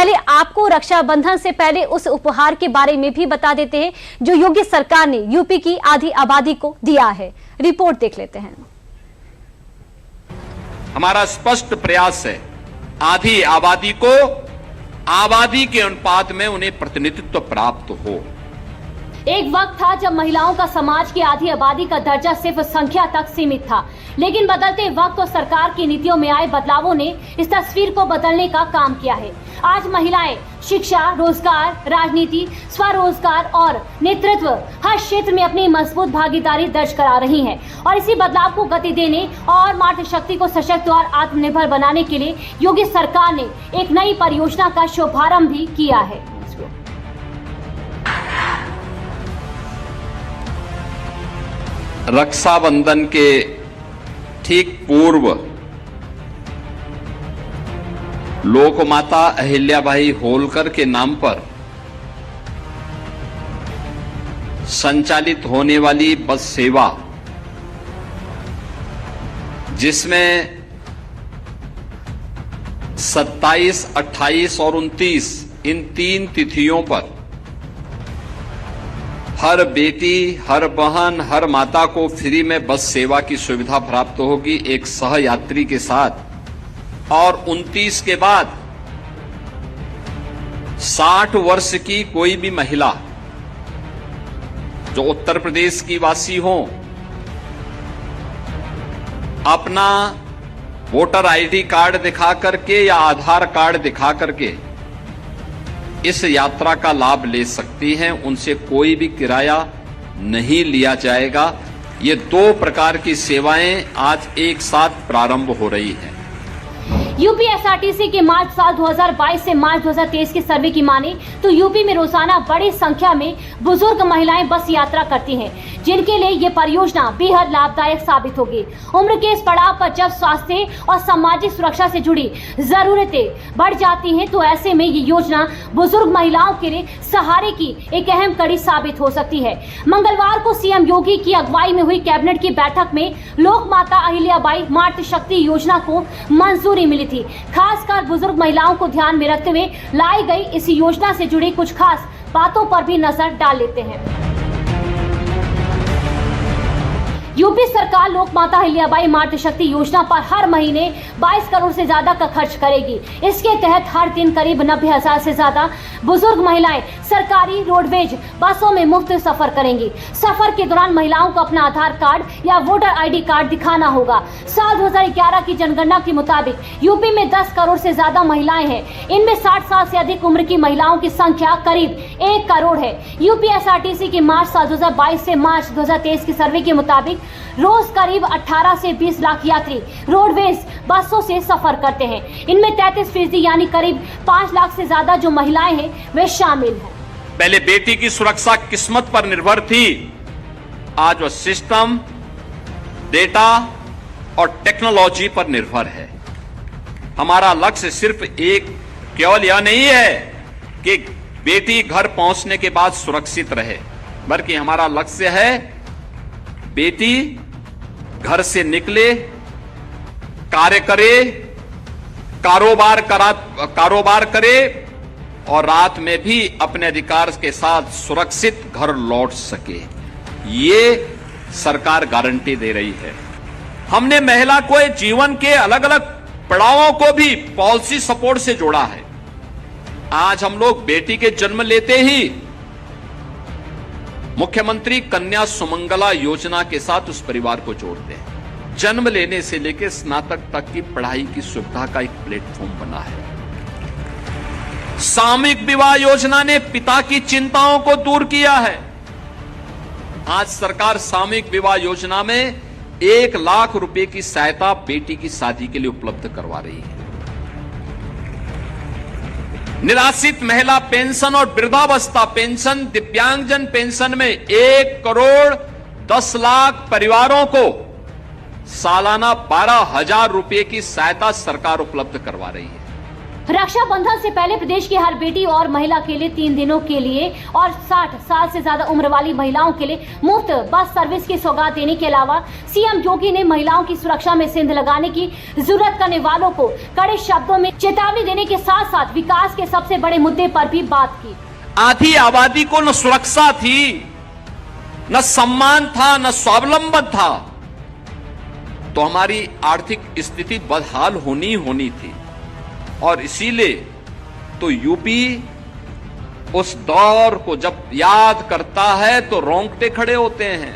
पहले आपको रक्षाबंधन से पहले उस उपहार के बारे में भी बता देते हैं जो योगी सरकार ने यूपी की आधी आबादी को दिया है। रिपोर्ट देख लेते हैं। हमारा स्पष्ट प्रयास है आधी आबादी को आबादी के अनुपात में उन्हें प्रतिनिधित्व प्राप्त हो। एक वक्त था जब महिलाओं का समाज की आधी आबादी का दर्जा सिर्फ संख्या तक सीमित था, लेकिन बदलते वक्त और सरकार की नीतियों में आए बदलावों ने इस तस्वीर को बदलने का काम किया है। आज महिलाएं शिक्षा, रोजगार, राजनीति, स्वरोजगार और नेतृत्व हर क्षेत्र में अपनी मजबूत भागीदारी दर्ज करा रही हैं और इसी बदलाव को गति देने और मातृशक्ति को सशक्त और आत्मनिर्भर बनाने के लिए योगी सरकार ने एक नई परियोजना का शुभारंभ भी किया है। रक्षाबंधन के ठीक पूर्व लोकमाता अहिल्याबाई होलकर के नाम पर संचालित होने वाली बस सेवा, जिसमें 27, 28 और 29 इन 3 तिथियों पर हर बेटी, हर बहन, हर माता को फ्री में बस सेवा की सुविधा प्राप्त होगी एक सहयात्री के साथ। और 29 के बाद 60 वर्ष की कोई भी महिला जो उत्तर प्रदेश की वासी हो अपना वोटर आईडी कार्ड दिखा करके या आधार कार्ड दिखा करके इस यात्रा का लाभ ले सकती हैं। उनसे कोई भी किराया नहीं लिया जाएगा। ये 2 प्रकार की सेवाएं आज एक साथ प्रारंभ हो रही हैं। यूपी एसआरटीसी के मार्च साल 2022 से मार्च 2023 की सर्वे की माने तो यूपी में रोजाना बड़ी संख्या में बुजुर्ग महिलाएं बस यात्रा करती हैं, जिनके लिए ये परियोजना बेहद लाभदायक साबित होगी। उम्र के इस पड़ाव पर जब स्वास्थ्य और सामाजिक सुरक्षा से जुड़ी जरूरतें बढ़ जाती हैं, तो ऐसे में ये योजना बुजुर्ग महिलाओं के लिए सहारे की एक अहम कड़ी साबित हो सकती है। मंगलवार को सीएम योगी की अगुवाई में हुई कैबिनेट की बैठक में लोक माता अहिल्याबाई मातृशक्ति योजना को मंजूरी मिली थी। खासकर बुजुर्ग महिलाओं को ध्यान में रखते हुए लाई गई इस योजना से जुड़ी कुछ खास बातों पर भी नजर डाल लेते हैं। यूपी सरकार लोक माता अहिल्याबाई मातृशक्ति योजना पर हर महीने 22 करोड़ से ज्यादा का खर्च करेगी। इसके तहत हर दिन करीब 90,000 से ज्यादा बुजुर्ग महिलाएं सरकारी रोडवेज बसों में मुफ्त सफर करेंगी। सफर के दौरान महिलाओं को अपना आधार कार्ड या वोटर आईडी कार्ड दिखाना होगा। साल 2011 की जनगणना के मुताबिक यूपी में 10 करोड़ से ज्यादा महिलाएं हैं। इनमें 60 साल से अधिक उम्र की महिलाओं की संख्या करीब 1 करोड़ है। यूपी एसआरटीसी के मार्च साल 2022 से मार्च 2023 की सर्वे के मुताबिक रोज करीब 18 से 20 लाख यात्री रोडवेज बसों से सफर करते हैं। इनमें 33% यानी करीब 5 लाख से ज्यादा जो महिलाएं हैं वे शामिल हैं। पहले बेटी की सुरक्षा किस्मत पर निर्भर थी, आज वह सिस्टम, डेटा और टेक्नोलॉजी पर निर्भर है। हमारा लक्ष्य सिर्फ केवल यह नहीं है कि बेटी घर पहुंचने के बाद सुरक्षित रहे, बल्कि हमारा लक्ष्य है बेटी घर से निकले, कार्य करे, कारोबार करे और रात में भी अपने अधिकार के साथ सुरक्षित घर लौट सके। ये सरकार गारंटी दे रही है। हमने महिला को जीवन के अलग अलग पड़ावों को भी पॉलिसी सपोर्ट से जोड़ा है। आज हम लोग बेटी के जन्म लेते ही मुख्यमंत्री कन्या सुमंगला योजना के साथ उस परिवार को जोड़ते हैं। जन्म लेने से लेकर स्नातक तक की पढ़ाई की सुविधा का एक प्लेटफॉर्म बना है। सामूहिक विवाह योजना ने पिता की चिंताओं को दूर किया है। आज सरकार सामूहिक विवाह योजना में 1 लाख रुपए की सहायता बेटी की शादी के लिए उपलब्ध करवा रही है। निराश्रित महिला पेंशन और वृद्धावस्था पेंशन, दिव्यांगजन पेंशन में 1 करोड़ 10 लाख परिवारों को सालाना 12,000 रुपए की सहायता सरकार उपलब्ध करवा रही है। रक्षाबंधन से पहले प्रदेश की हर बेटी और महिला के लिए 3 दिनों के लिए और 60 साल से ज्यादा उम्र वाली महिलाओं के लिए मुफ्त बस सर्विस की सौगात देने के अलावा सीएम योगी ने महिलाओं की सुरक्षा में सेंध लगाने की जरूरत करने वालों को कड़े शब्दों में चेतावनी देने के साथ साथ विकास के सबसे बड़े मुद्दे पर भी बात की। आधी आबादी को न सुरक्षा थी, न सम्मान था, न स्वावलंबन था, तो हमारी आर्थिक स्थिति बदहाल होनी थी। और इसीलिए तो यूपी उस दौर को जब याद करता है तो रोंगटे खड़े होते हैं।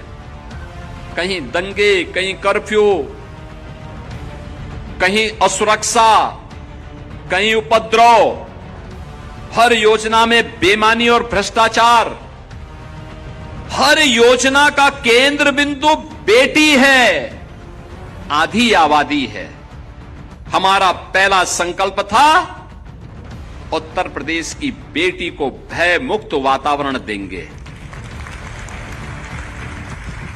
कहीं दंगे, कहीं कर्फ्यू, कहीं असुरक्षा, कहीं उपद्रव, हर योजना में बेईमानी और भ्रष्टाचार, हर योजना का केंद्र बिंदु बेटी है, आधी आबादी है। हमारा पहला संकल्प था उत्तर प्रदेश की बेटी को भय मुक्त वातावरण देंगे,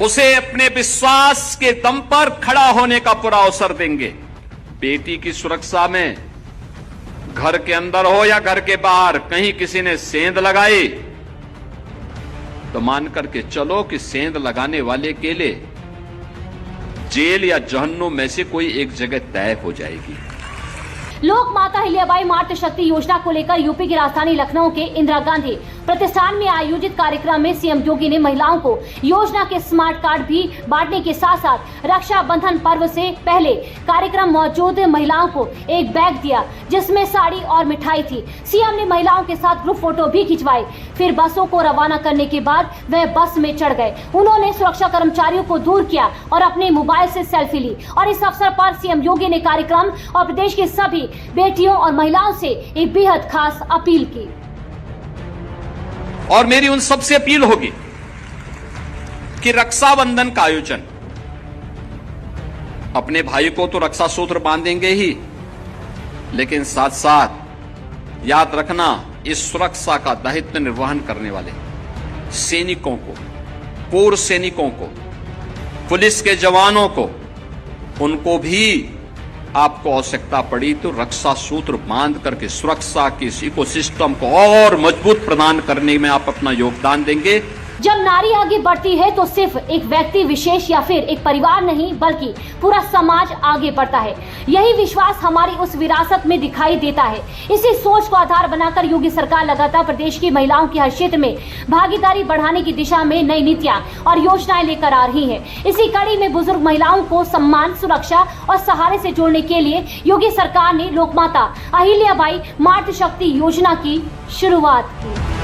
उसे अपने विश्वास के दम पर खड़ा होने का पूरा अवसर देंगे। बेटी की सुरक्षा में घर के अंदर हो या घर के बाहर कहीं किसी ने सेंध लगाई तो मान करके चलो कि सेंध लगाने वाले के लिए जेल या जहन्नुम में से कोई एक जगह तय हो जाएगी। लोक माता अहिल्याबाई मातृ शक्ति योजना को लेकर यूपी की राजधानी लखनऊ के इंदिरा गांधी प्रतिष्ठान में आयोजित कार्यक्रम में सीएम योगी ने महिलाओं को योजना के स्मार्ट कार्ड भी बांटने के साथ साथ रक्षाबंधन पर्व से पहले कार्यक्रम मौजूद महिलाओं को एक बैग दिया जिसमें साड़ी और मिठाई थी। सीएम ने महिलाओं के साथ ग्रुप फोटो भी खिंचवाई। फिर बसों को रवाना करने के बाद वह बस में चढ़ गए। उन्होंने सुरक्षा कर्मचारियों को दूर किया और अपने मोबाइल से सेल्फी ली। और इस अवसर पर सीएम योगी ने कार्यक्रम और प्रदेश के सभी बेटियों और महिलाओं से एक बेहद खास अपील की। और मेरी उन सबसे अपील होगी कि रक्षाबंधन का आयोजन, अपने भाई को तो रक्षा सूत्र बांधेंगे ही, लेकिन साथ साथ याद रखना इस सुरक्षा का दायित्व निर्वहन करने वाले सैनिकों को, पूर्व सैनिकों को, पुलिस के जवानों को, उनको भी आपको आवश्यकता पड़ी तो रक्षा सूत्र बांध करके सुरक्षा के इस इकोसिस्टम को और मजबूत प्रदान करने में आप अपना योगदान देंगे। जब नारी आगे बढ़ती है तो सिर्फ एक व्यक्ति विशेष या फिर एक परिवार नहीं बल्कि पूरा समाज आगे बढ़ता है। यही विश्वास हमारी उस विरासत में दिखाई देता है। इसी सोच को आधार बनाकर योगी सरकार लगातार प्रदेश की महिलाओं की हर क्षेत्र में भागीदारी बढ़ाने की दिशा में नई नीतियां और योजनाएं लेकर आ रही है। इसी कड़ी में बुजुर्ग महिलाओं को सम्मान, सुरक्षा और सहारे से जोड़ने के लिए योगी सरकार ने लोकमाता अहिल्याबाई मातृ शक्ति योजना की शुरुआत की।